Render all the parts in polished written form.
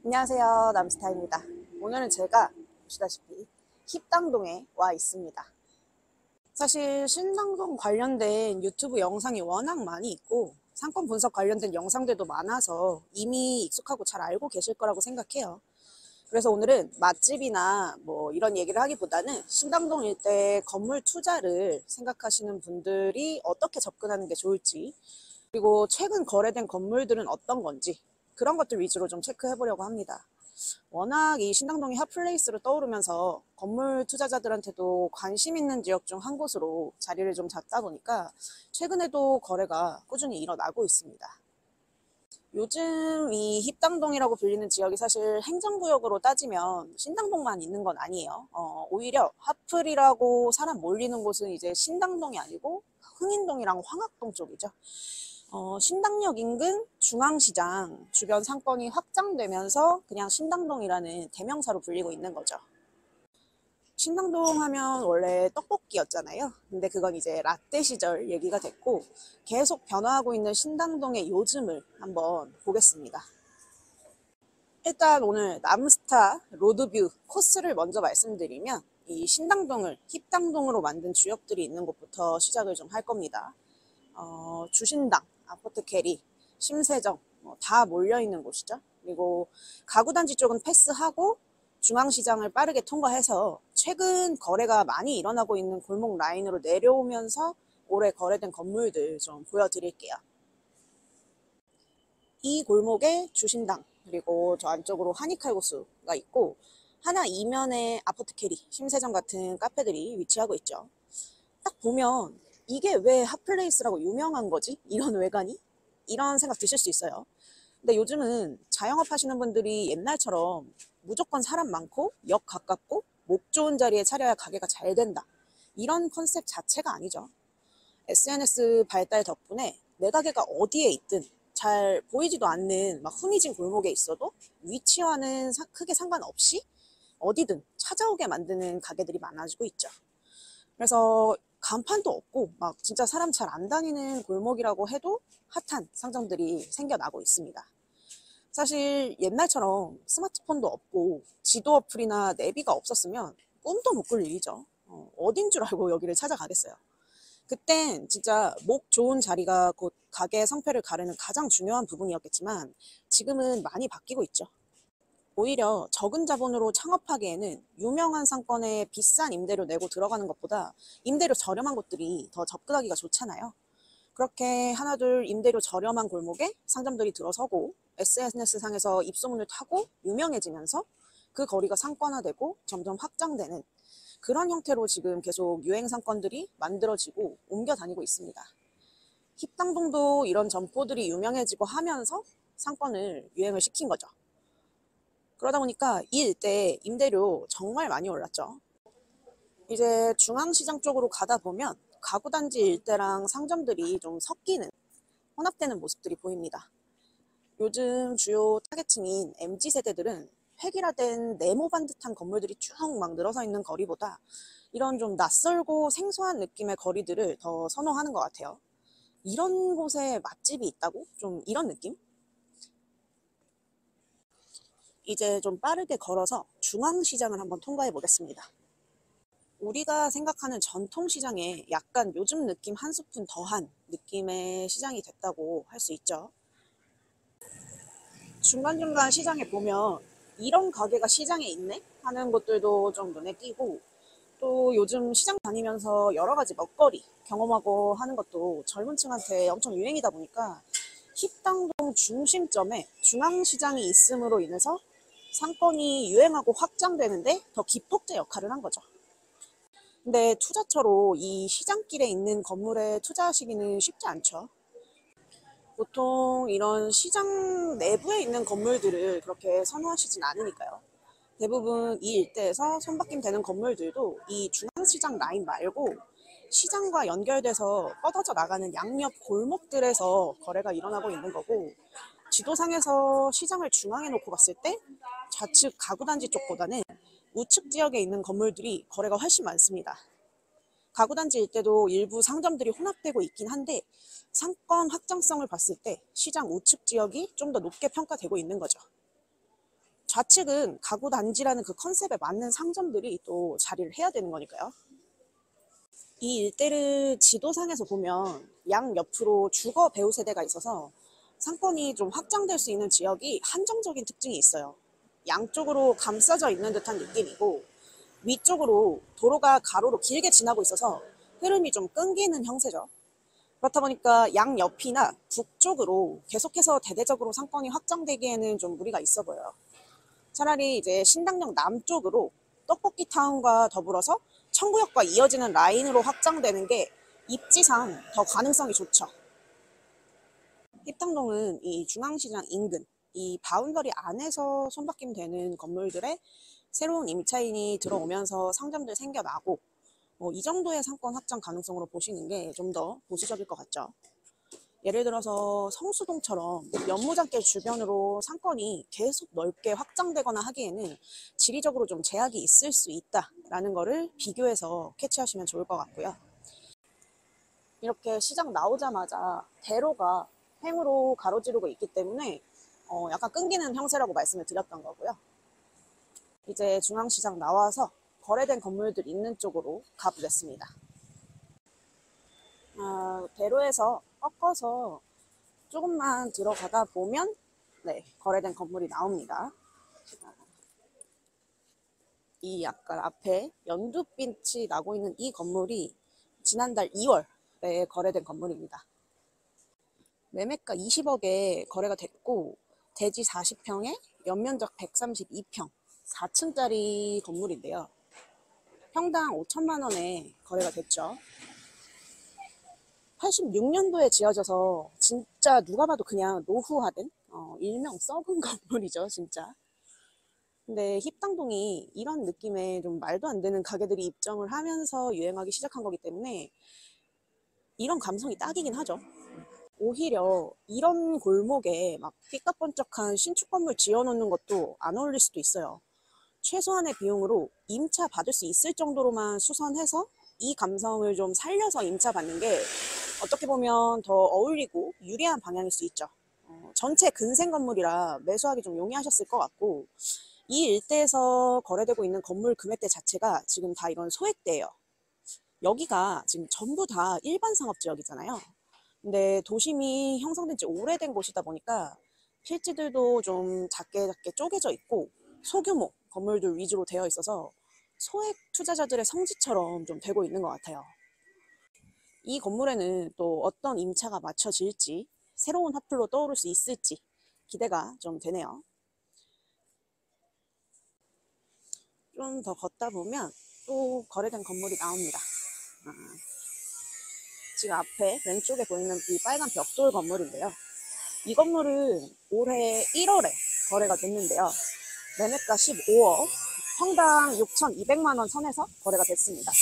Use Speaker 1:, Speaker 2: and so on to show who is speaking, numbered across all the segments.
Speaker 1: 안녕하세요, 남스타입니다. 오늘은 제가 보시다시피 힙당동에 와 있습니다. 사실 신당동 관련된 유튜브 영상이 워낙 많이 있고 상권 분석 관련된 영상들도 많아서 이미 익숙하고 잘 알고 계실 거라고 생각해요. 그래서 오늘은 맛집이나 뭐 이런 얘기를 하기보다는 신당동 일대 건물 투자를 생각하시는 분들이 어떻게 접근하는 게 좋을지, 그리고 최근 거래된 건물들은 어떤 건지 그런 것들 위주로 좀 체크해 보려고 합니다. 워낙 이 신당동이 핫플레이스로 떠오르면서 건물 투자자들한테도 관심 있는 지역 중 한 곳으로 자리를 좀 잡다 보니까 최근에도 거래가 꾸준히 일어나고 있습니다. 요즘 이 힙당동이라고 불리는 지역이 사실 행정구역으로 따지면 신당동만 있는 건 아니에요. 오히려 핫플이라고 사람 몰리는 곳은 이제 신당동이 아니고 흥인동이랑 황학동 쪽이죠. 신당역 인근 중앙시장 주변 상권이 확장되면서 그냥 신당동이라는 대명사로 불리고 있는 거죠. 신당동 하면 원래 떡볶이였잖아요. 근데 그건 이제 라떼 시절 얘기가 됐고 계속 변화하고 있는 신당동의 요즘을 한번 보겠습니다. 일단 오늘 남스타 로드뷰 코스를 먼저 말씀드리면 이 신당동을 힙당동으로 만든 주역들이 있는 곳부터 시작을 좀 할 겁니다. 주신당, 아포트캐리, 심세정 다 몰려있는 곳이죠. 그리고 가구단지 쪽은 패스하고 중앙시장을 빠르게 통과해서 최근 거래가 많이 일어나고 있는 골목 라인으로 내려오면서 올해 거래된 건물들 좀 보여드릴게요. 이 골목에 주신당, 그리고 저 안쪽으로 한이칼국수가 있고 하나 이면에 아포트캐리, 심세정 같은 카페들이 위치하고 있죠. 딱 보면 이게 왜 핫플레이스라고 유명한 거지? 이런 외관이? 이런 생각 드실 수 있어요. 근데 요즘은 자영업 하시는 분들이 옛날처럼 무조건 사람 많고 역 가깝고 목 좋은 자리에 차려야 가게가 잘 된다, 이런 컨셉 자체가 아니죠. SNS 발달 덕분에 내 가게가 어디에 있든 잘 보이지도 않는 막 후미진 골목에 있어도 위치와는 크게 상관없이 어디든 찾아오게 만드는 가게들이 많아지고 있죠. 그래서 간판도 없고 막 진짜 사람 잘 안 다니는 골목이라고 해도 핫한 상점들이 생겨나고 있습니다. 사실 옛날처럼 스마트폰도 없고 지도 어플이나 내비가 없었으면 꿈도 못 꿀 일이죠. 어딘 줄 알고 여기를 찾아가겠어요. 그땐 진짜 목 좋은 자리가 곧 가게의 성패를 가르는 가장 중요한 부분이었겠지만 지금은 많이 바뀌고 있죠. 오히려 적은 자본으로 창업하기에는 유명한 상권에 비싼 임대료 내고 들어가는 것보다 임대료 저렴한 곳들이 더 접근하기가 좋잖아요. 그렇게 하나둘 임대료 저렴한 골목에 상점들이 들어서고 SNS상에서 입소문을 타고 유명해지면서 그 거리가 상권화되고 점점 확장되는 그런 형태로 지금 계속 유행 상권들이 만들어지고 옮겨 다니고 있습니다. 힙당동도 이런 점포들이 유명해지고 하면서 상권을 유행을 시킨 거죠. 그러다 보니까 이 일대 임대료 정말 많이 올랐죠. 이제 중앙시장 쪽으로 가다 보면 가구단지 일대랑 상점들이 좀 섞이는, 혼합되는 모습들이 보입니다. 요즘 주요 타겟층인 MZ세대들은 획일화된 네모반 듯한 건물들이 쭉 막 늘어서 있는 거리보다 이런 좀 낯설고 생소한 느낌의 거리들을 더 선호하는 것 같아요. 이런 곳에 맛집이 있다고? 좀 이런 느낌? 이제 좀 빠르게 걸어서 중앙시장을 한번 통과해 보겠습니다. 우리가 생각하는 전통시장에 약간 요즘 느낌 한 스푼 더한 느낌의 시장이 됐다고 할 수 있죠. 중간중간 시장에 보면 이런 가게가 시장에 있네? 하는 곳들도 좀 눈에 띄고, 또 요즘 시장 다니면서 여러 가지 먹거리 경험하고 하는 것도 젊은 층한테 엄청 유행이다 보니까 힙당동 중심점에 중앙시장이 있음으로 인해서 상권이 유행하고 확장되는데 더 기폭제 역할을 한 거죠. 근데 투자처로 이 시장길에 있는 건물에 투자하시기는 쉽지 않죠. 보통 이런 시장 내부에 있는 건물들을 그렇게 선호하시진 않으니까요. 대부분 이 일대에서 손바뀜 되는 건물들도 이 중앙시장 라인 말고 시장과 연결돼서 뻗어져 나가는 양옆 골목들에서 거래가 일어나고 있는 거고, 지도상에서 시장을 중앙에 놓고 봤을 때 좌측 가구단지 쪽보다는 우측 지역에 있는 건물들이 거래가 훨씬 많습니다. 가구단지 일대도 일부 상점들이 혼합되고 있긴 한데 상권 확장성을 봤을 때 시장 우측 지역이 좀 더 높게 평가되고 있는 거죠. 좌측은 가구 단지라는 그 컨셉에 맞는 상점들이 또 자리를 해야 되는 거니까요. 이 일대를 지도상에서 보면 양옆으로 주거 배우 세대가 있어서 상권이 좀 확장될 수 있는 지역이 한정적인 특징이 있어요. 양쪽으로 감싸져 있는 듯한 느낌이고 위쪽으로 도로가 가로로 길게 지나고 있어서 흐름이 좀 끊기는 형태죠. 그렇다 보니까 양옆이나 북쪽으로 계속해서 대대적으로 상권이 확장되기에는 좀 무리가 있어 보여요. 차라리 이제 신당역 남쪽으로 떡볶이 타운과 더불어서 청구역과 이어지는 라인으로 확장되는 게 입지상 더 가능성이 좋죠. 힙당동은 이 중앙시장 인근, 이 바운더리 안에서 손바뀜 되는 건물들의 새로운 임차인이 들어오면서 상점들 생겨나고 이 정도의 상권 확장 가능성으로 보시는 게 좀 더 보수적일 것 같죠. 예를 들어서 성수동처럼 연무장길 주변으로 상권이 계속 넓게 확장되거나 하기에는 지리적으로 좀 제약이 있을 수 있다라는 거를 비교해서 캐치하시면 좋을 것 같고요. 이렇게 시장 나오자마자 대로가 횡으로 가로지르고 있기 때문에 약간 끊기는 형세라고 말씀을 드렸던 거고요. 이제 중앙시장 나와서 거래된 건물들 있는 쪽으로 가보겠습니다. 대로에서 꺾어서 조금만 들어가다 보면 거래된 건물이 나옵니다. 이 약간 앞에 연두빛이 나고 있는 이 건물이 지난달 2월에 거래된 건물입니다. 매매가 20억에 거래가 됐고 대지 40평에 연면적 132평 4층짜리 건물인데요. 평당 5천만 원에 거래가 됐죠. 86년도에 지어져서 진짜 누가 봐도 그냥 노후화된 일명 썩은 건물이죠, 진짜. 근데 힙당동이 이런 느낌의 좀 말도 안 되는 가게들이 입점을 하면서 유행하기 시작한 거기 때문에 이런 감성이 딱이긴 하죠. 오히려 이런 골목에 막 삐까뻔쩍한 신축 건물 지어놓는 것도 안 어울릴 수도 있어요. 최소한의 비용으로 임차 받을 수 있을 정도로만 수선해서 이 감성을 좀 살려서 임차 받는 게 어떻게 보면 더 어울리고 유리한 방향일 수 있죠. 전체 근생 건물이라 매수하기 좀 용이하셨을 것 같고 이 일대에서 거래되고 있는 건물 금액대 자체가 지금 다 이런 소액대예요. 여기가 지금 전부 다 일반 상업지역이잖아요. 근데 도심이 형성된 지 오래된 곳이다 보니까 필지들도 좀 작게 쪼개져 있고 소규모 건물들 위주로 되어 있어서 소액 투자자들의 성지처럼 좀 되고 있는 것 같아요. 이 건물에는 또 어떤 임차가 맞춰질지 새로운 화풀로 떠오를 수 있을지 기대가 좀 되네요. 좀 더 걷다 보면 또 거래된 건물이 나옵니다. 지금 앞에 왼쪽에 보이는 이 빨간 벽돌 건물인데요. 이 건물은 올해 1월에 거래가 됐는데요. 매매가 15억, 평당 6,200만 원 선에서 거래가 됐습니다.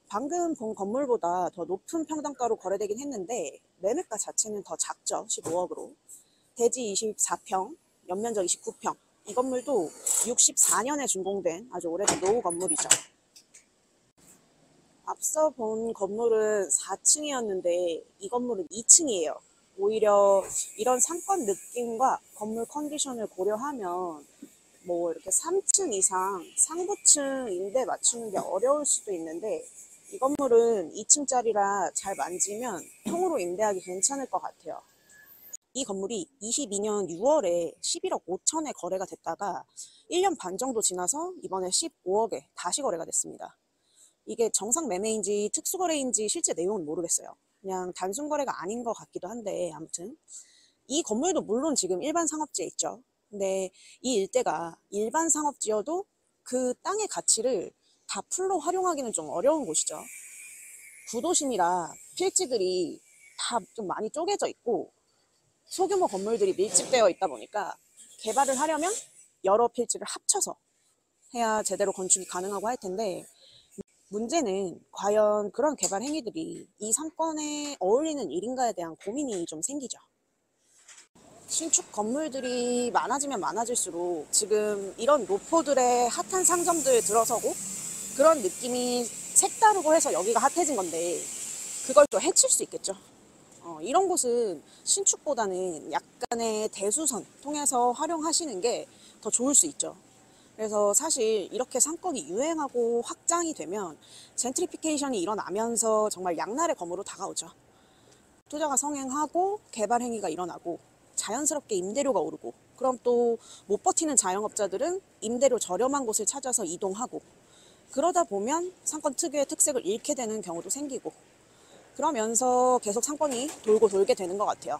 Speaker 1: 방금 본 건물보다 더 높은 평당가로 거래되긴 했는데 매매가 자체는 더 작죠. 15억으로. 대지 24평, 연면적 29평. 이 건물도 64년에 준공된 아주 오래된 노후 건물이죠. 앞서 본 건물은 4층이었는데 이 건물은 2층이에요. 오히려 이런 상권 느낌과 건물 컨디션을 고려하면 뭐 이렇게 3층 이상 상부층 임대 맞추는 게 어려울 수도 있는데 이 건물은 2층짜리라 잘 만지면 통으로 임대하기 괜찮을 것 같아요. 이 건물이 22년 6월에 11억 5천에 거래가 됐다가 1년 반 정도 지나서 이번에 15억에 다시 거래가 됐습니다. 이게 정상 매매인지 특수거래인지 실제 내용은 모르겠어요. 그냥 단순 거래가 아닌 것 같기도 한데 아무튼 이 건물도 물론 지금 일반 상업지에 있죠. 근데 이 일대가 일반 상업지여도 그 땅의 가치를 다 풀로 활용하기는 좀 어려운 곳이죠. 구도심이라 필지들이 다 좀 많이 쪼개져 있고 소규모 건물들이 밀집되어 있다 보니까 개발을 하려면 여러 필지를 합쳐서 해야 제대로 건축이 가능하고 할 텐데 문제는 과연 그런 개발 행위들이 이 상권에 어울리는 일인가에 대한 고민이 좀 생기죠. 신축 건물들이 많아지면 많아질수록 지금 이런 노포들의 핫한 상점들 들어서고 그런 느낌이 색다르고 해서 여기가 핫해진 건데 그걸 또 해칠 수 있겠죠. 이런 곳은 신축보다는 약간의 대수선 통해서 활용하시는 게 더 좋을 수 있죠. 그래서 사실 이렇게 상권이 유행하고 확장이 되면 젠트리피케이션이 일어나면서 정말 양날의 검으로 다가오죠. 투자가 성행하고 개발 행위가 일어나고 자연스럽게 임대료가 오르고, 그럼 또 못 버티는 자영업자들은 임대료 저렴한 곳을 찾아서 이동하고, 그러다 보면 상권 특유의 특색을 잃게 되는 경우도 생기고, 그러면서 계속 상권이 돌고 돌게 되는 것 같아요.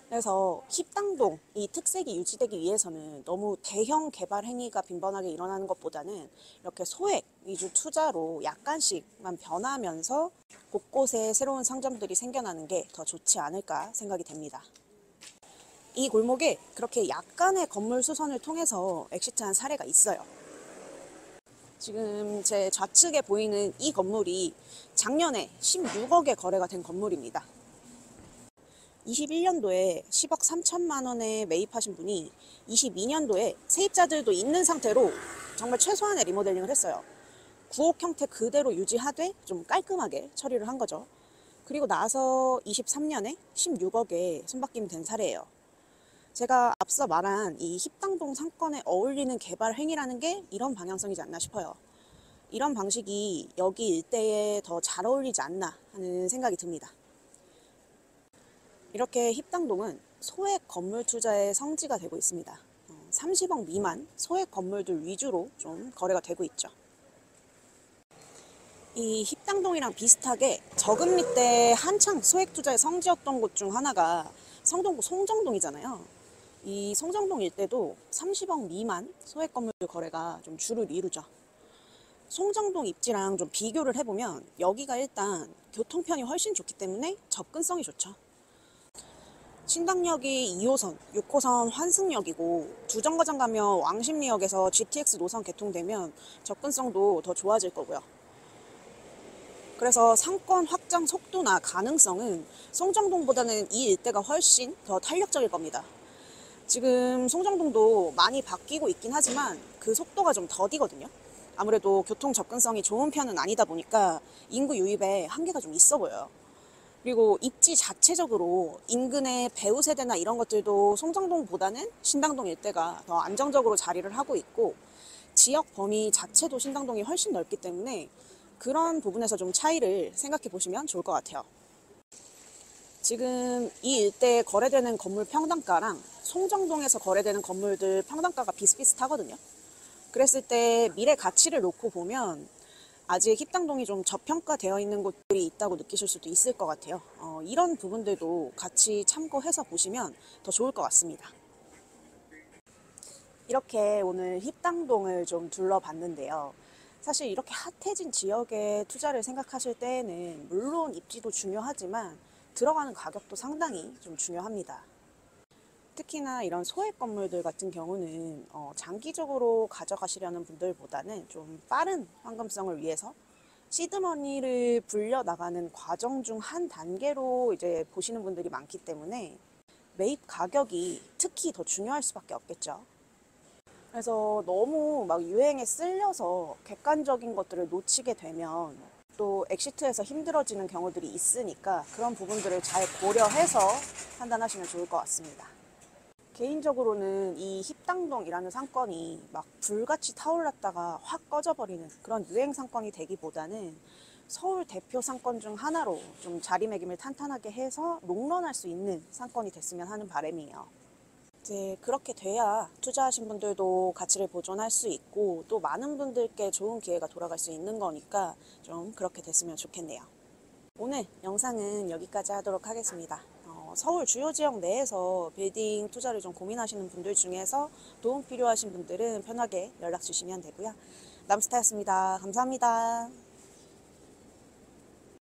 Speaker 1: 그래서 힙당동 이 특색이 유지되기 위해서는 너무 대형 개발 행위가 빈번하게 일어나는 것보다는 이렇게 소액 위주 투자로 약간씩만 변하면서 곳곳에 새로운 상점들이 생겨나는 게 더 좋지 않을까 생각이 됩니다. 이 골목에 그렇게 약간의 건물 수선을 통해서 엑시트한 사례가 있어요. 지금 제 좌측에 보이는 이 건물이 작년에 16억에 거래가 된 건물입니다. 21년도에 10억 3천만 원에 매입하신 분이 22년도에 세입자들도 있는 상태로 정말 최소한의 리모델링을 했어요. 9억 형태 그대로 유지하되 좀 깔끔하게 처리를 한 거죠. 그리고 나서 23년에 16억에 손바뀜 된 사례예요. 제가 앞서 말한 이 힙당동 상권에 어울리는 개발 행위라는 게 이런 방향성이지 않나 싶어요. 이런 방식이 여기 일대에 더 잘 어울리지 않나 하는 생각이 듭니다. 이렇게 힙당동은 소액 건물 투자의 성지가 되고 있습니다. 30억 미만 소액 건물들 위주로 좀 거래가 되고 있죠. 이 힙당동이랑 비슷하게 저금리 때 한창 소액 투자의 성지였던 곳 중 하나가 성동구 송정동이잖아요. 이 송정동 일대도 30억 미만 소액 건물들 거래가 좀 주를 이루죠. 송정동 입지랑 좀 비교를 해보면 여기가 일단 교통편이 훨씬 좋기 때문에 접근성이 좋죠. 신당역이 2호선, 6호선 환승역이고 두 정거장 가면 왕십리역에서 GTX 노선 개통되면 접근성도 더 좋아질 거고요. 그래서 상권 확장 속도나 가능성은 송정동보다는 이 일대가 훨씬 더 탄력적일 겁니다. 지금 송정동도 많이 바뀌고 있긴 하지만 그 속도가 좀 더디거든요. 아무래도 교통 접근성이 좋은 편은 아니다 보니까 인구 유입에 한계가 좀 있어 보여요. 그리고 입지 자체적으로 인근의 배우 세대나 이런 것들도 송정동보다는 신당동 일대가 더 안정적으로 자리를 하고 있고, 지역 범위 자체도 신당동이 훨씬 넓기 때문에 그런 부분에서 좀 차이를 생각해 보시면 좋을 것 같아요. 지금 이 일대에 거래되는 건물 평당가랑 송정동에서 거래되는 건물들 평당가가 비슷비슷하거든요. 그랬을 때 미래 가치를 놓고 보면 아직 힙당동이 좀 저평가되어 있는 곳들이 있다고 느끼실 수도 있을 것 같아요. 이런 부분들도 같이 참고해서 보시면 더 좋을 것 같습니다. 이렇게 오늘 힙당동을 좀 둘러봤는데요. 사실 이렇게 핫해진 지역에 투자를 생각하실 때에는 물론 입지도 중요하지만 들어가는 가격도 상당히 좀 중요합니다. 특히나 이런 소액 건물들 같은 경우는 장기적으로 가져가시려는 분들보다는 좀 빠른 황금성을 위해서 시드머니를 불려나가는 과정 중 한 단계로 이제 보시는 분들이 많기 때문에 매입 가격이 특히 더 중요할 수밖에 없겠죠. 그래서 너무 막 유행에 쓸려서 객관적인 것들을 놓치게 되면 또 엑시트에서 힘들어지는 경우들이 있으니까 그런 부분들을 잘 고려해서 판단하시면 좋을 것 같습니다. 개인적으로는 이 힙당동이라는 상권이 막 불같이 타올랐다가 확 꺼져버리는 그런 유행 상권이 되기보다는 서울 대표 상권 중 하나로 좀 자리매김을 탄탄하게 해서 롱런할 수 있는 상권이 됐으면 하는 바람이에요. 이제 그렇게 돼야 투자하신 분들도 가치를 보존할 수 있고 또 많은 분들께 좋은 기회가 돌아갈 수 있는 거니까 좀 그렇게 됐으면 좋겠네요. 오늘 영상은 여기까지 하도록 하겠습니다. 서울 주요 지역 내에서 빌딩 투자를 좀 고민하시는 분들 중에서 도움 필요하신 분들은 편하게 연락 주시면 되고요. 남스타였습니다. 감사합니다.